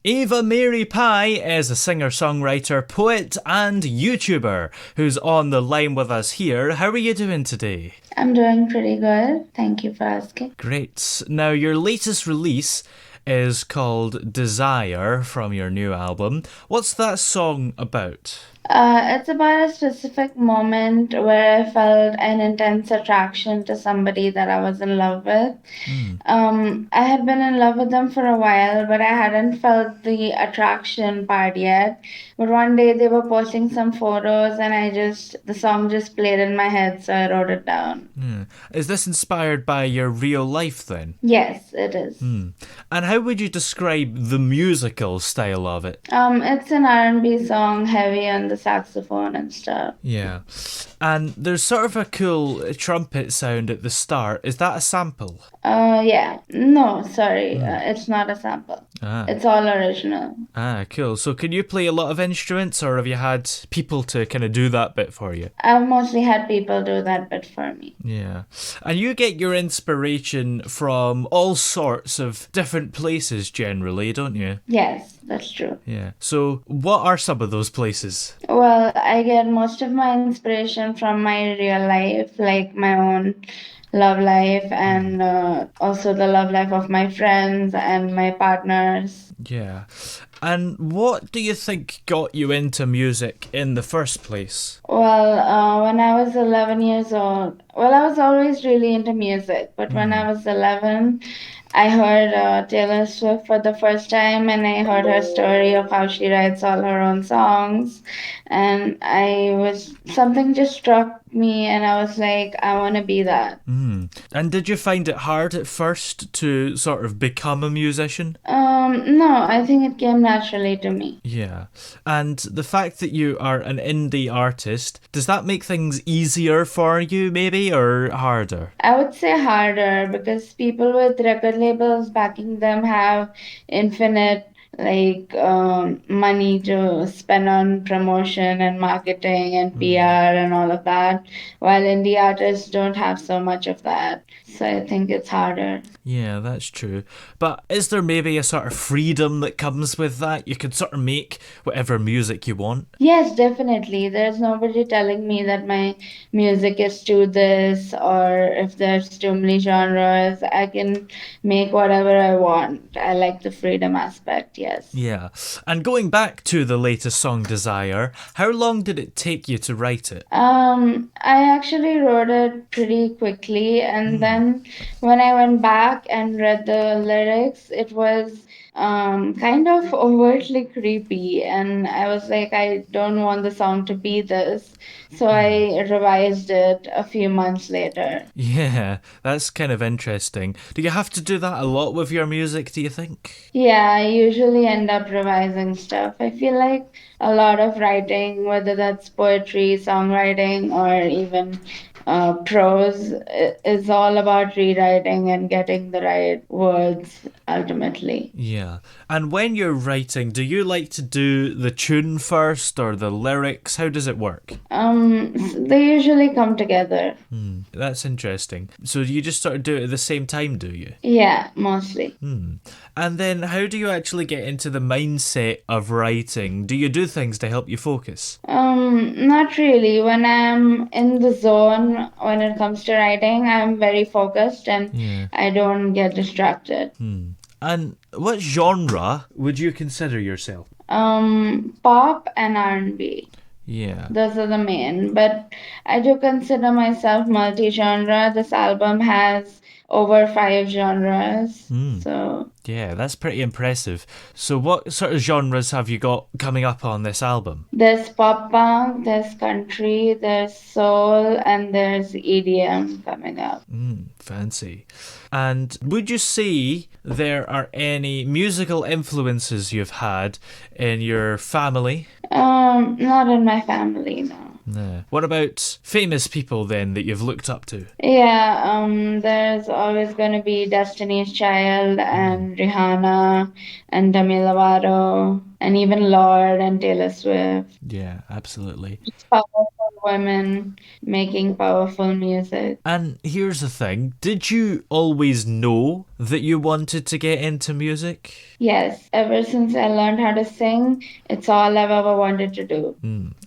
Ava Mary Pie is a singer-songwriter, poet and YouTuber who's on the line with us here. How are you doing today? I'm doing pretty good. Thank you for asking. Great. Now, your latest release is called Desire from your new album. What's that song about? It's about a specific moment where I felt an intense attraction to somebody that I was in love with. Hmm. I had been in love with them for a while, but I hadn't felt the attraction part yet. But one day they were posting some photos, and the song just played in my head, so I wrote it down. Yeah. Is this inspired by your real life then? Yes, it is. Hmm. And how would you describe the musical style of it? It's an R&B song, heavy on the saxophone and stuff. Yeah. And there's sort of a cool trumpet sound at the start. Is that a sample? Yeah. No, sorry. Hmm. It's not a sample. Ah. It's all original. Ah, cool. So can you play a lot of instruments or have you had people to kind of do that bit for you? I've mostly had people do that bit for me. Yeah. And you get your inspiration from all sorts of different places generally, don't you? Yes, that's true. Yeah. So what are some of those places? Well, I get most of my inspiration from my real life, like my own love life, Hmm. and also the love life of my friends and my partners. Yeah. And what do you think got you into music in the first place? Well, when I was 11 years old, well, I was always really into music, but when Hmm. I was 11, I heard Taylor Swift for the first time, and I heard her story of how she writes all her own songs. And something just struck me, and I was like, I want to be that. Hmm. And did you find it hard at first to sort of become a musician? No, I think it came naturally to me. Yeah. And the fact that you are an indie artist, does that make things easier for you, maybe, or harder? I would say harder because people with record labels backing them have infinite money to spend on promotion and marketing and Hmm. PR and all of that, while indie artists don't have so much of that. So I think it's harder. Yeah, that's true. But is there maybe a sort of freedom that comes with that? You can sort of make whatever music you want? Yes, definitely. There's nobody telling me that my music is too this, or if there's too many genres, I can make whatever I want. I like the freedom aspect, yes. Yeah. And going back to the latest song, Desire, how long did it take you to write it? I actually wrote it pretty quickly, and Hmm. then when I went back and read the lyrics, it was kind of overtly creepy, and I was like, I don't want the song to be this, so Hmm. I revised it a few months later. Yeah, that's kind of interesting. Do you have to do that a lot with your music, do you think? Yeah, I usually end up revising stuff. I feel like a lot of writing, whether that's poetry, songwriting, or even prose, is all about rewriting and getting the right words ultimately. Yeah. And when you're writing, do you like to do the tune first or the lyrics? How does it work? They usually come together. Hmm. That's interesting. So you just sort of do it at the same time, do you? Yeah, mostly. Hmm. And then how do you actually get into the mindset of writing? Do you do things to help you focus? Not really. When I'm in the zone when it comes to writing, I'm very focused and Yeah. I don't get distracted. Hmm. And what genre would you consider yourself? Pop and R&B. Yeah. Those are the main, but I do consider myself multi-genre. This album has over five genres. Hmm. So Yeah, that's pretty impressive. So, what sort of genres have you got coming up on this album? there's pop punk, there's country, there's soul, and there's EDM coming up. Fancy. And would you say there are any musical influences you've had in your family? Not in my family, no. No. What about famous people then that you've looked up to? Yeah, there's always gonna be Destiny's Child Mm. and Rihanna and Demi Lovato and even Lord and Taylor Swift. Yeah, absolutely. It's powerful women making powerful music. And here's the thing, did you always know that you wanted to get into music? Yes, ever since I learned how to sing, it's all I've ever wanted to do.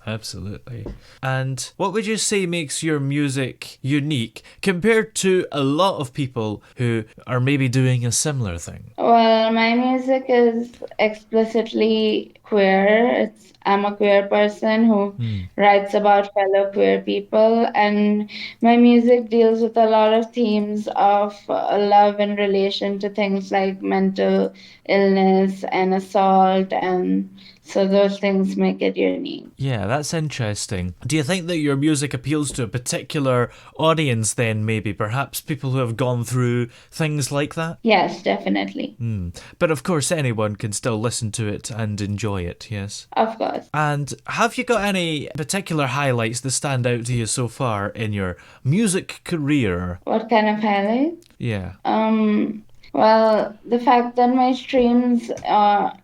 Absolutely. And what would you say makes your music unique compared to a lot of people who are maybe doing a similar thing? Well, my music is explicitly queer. I'm a queer person who writes about fellow queer people, and my music deals with a lot of themes of love in relation to things like mental illness and assault, and so those things make it unique. Yeah, that's interesting. Do you think that your music appeals to a particular audience then, maybe? Perhaps people who have gone through things like that? Yes, definitely. But of course, anyone can still listen to it and enjoy it, yes? Of course. And have you got any particular highlights that stand out to you so far in your music career? What kind of highlights? Yeah. Well, the fact that my streams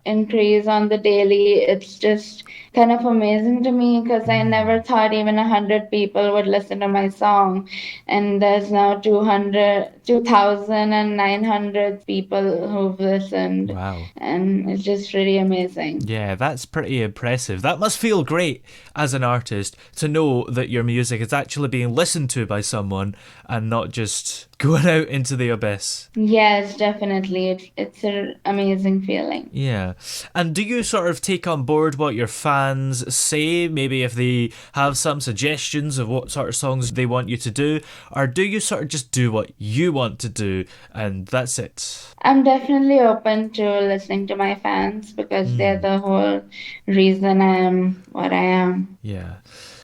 increase on the daily, it's just kind of amazing to me because I never thought even 100 people would listen to my song. And there's now 2,900 people who've listened. Wow. And it's just really amazing. Yeah, that's pretty impressive. That must feel great as an artist to know that your music is actually being listened to by someone and not just going out into the abyss. Yes, definitely. It's an amazing feeling. Yeah. And do you sort of take on board what your fans say? Maybe if they have some suggestions of what sort of songs they want you to do? Or do you sort of just do what you want to do and that's it? I'm definitely open to listening to my fans because they're the whole reason I am what I am. Yeah.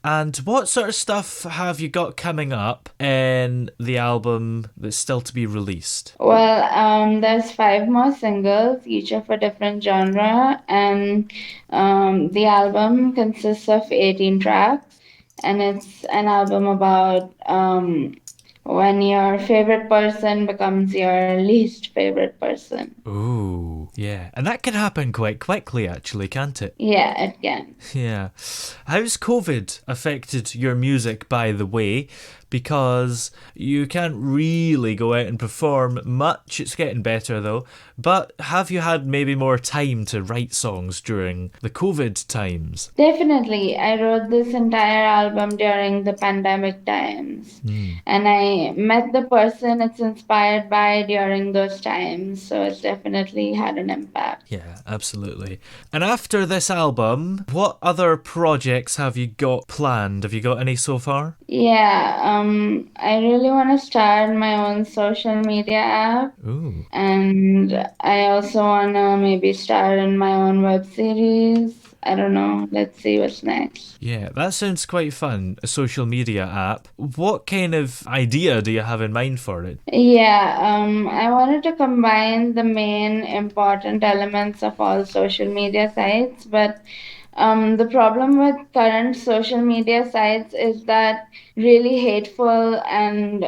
And what sort of stuff have you got coming up in the album that's still to be released? Well, there's 5 more singles, each of a different genre, and the album consists of 18 tracks, and it's an album about when your favorite person becomes your least favorite person. Ooh, yeah. And that can happen quite quickly, actually, can't it? Yeah, it can. Yeah. How's COVID affected your music, by the way? Because you can't really go out and perform much. It's getting better though. But have you had maybe more time to write songs during the COVID times? Definitely. I wrote this entire album during the pandemic times. And I met the person it's inspired by during those times. So it's definitely had an impact. Yeah, absolutely. And after this album, what other projects have you got planned? Have you got any so far? Yeah, I really want to start my own social media app. Ooh. And I also want to maybe start in my own web series. I don't know. Let's see what's next. Yeah, that sounds quite fun. A social media app. What kind of idea do you have in mind for it? Yeah, I wanted to combine the main important elements of all social media sites, but the problem with current social media sites is that really hateful and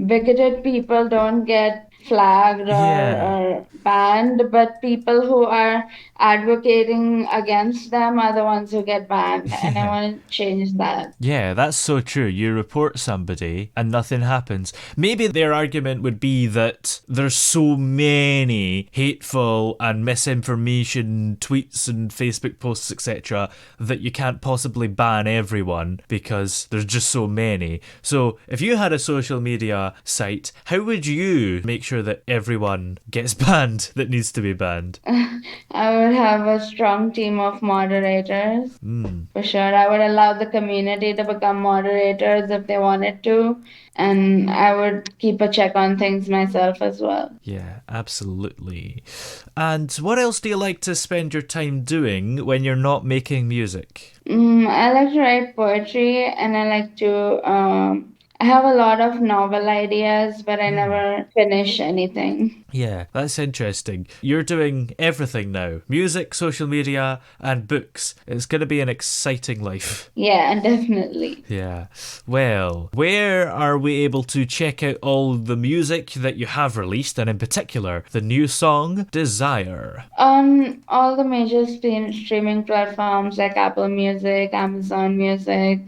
bigoted people don't get flagged Yeah. or banned, but people who are advocating against them are the ones who get banned, and I Yeah. want to change that. Yeah, that's so true. You report somebody and nothing happens. Maybe their argument would be that there's so many hateful and misinformation tweets and Facebook posts, etc., that you can't possibly ban everyone because there's just so many. So if you had a social media site, how would you make sure that everyone gets banned that needs to be banned? I would have a strong team of moderators. For sure. I would allow the community to become moderators if they wanted to, and I would keep a check on things myself as well. Yeah, absolutely. And what else do you like to spend your time doing when you're not making music? I like to write poetry, and I like to I have a lot of novel ideas, but I Hmm. never finish anything. Yeah, that's interesting. You're doing everything now: music, social media, and books. It's going to be an exciting life. Yeah, definitely. Yeah. Well, where are we able to check out all the music that you have released, and in particular, the new song Desire? On all the major streaming platforms like Apple Music, Amazon Music,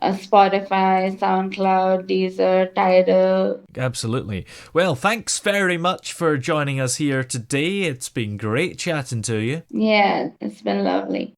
Spotify, SoundCloud, Deezer, Tidal. Absolutely. Well, thanks very much for joining us here today. It's been great chatting to you. Yeah, it's been lovely.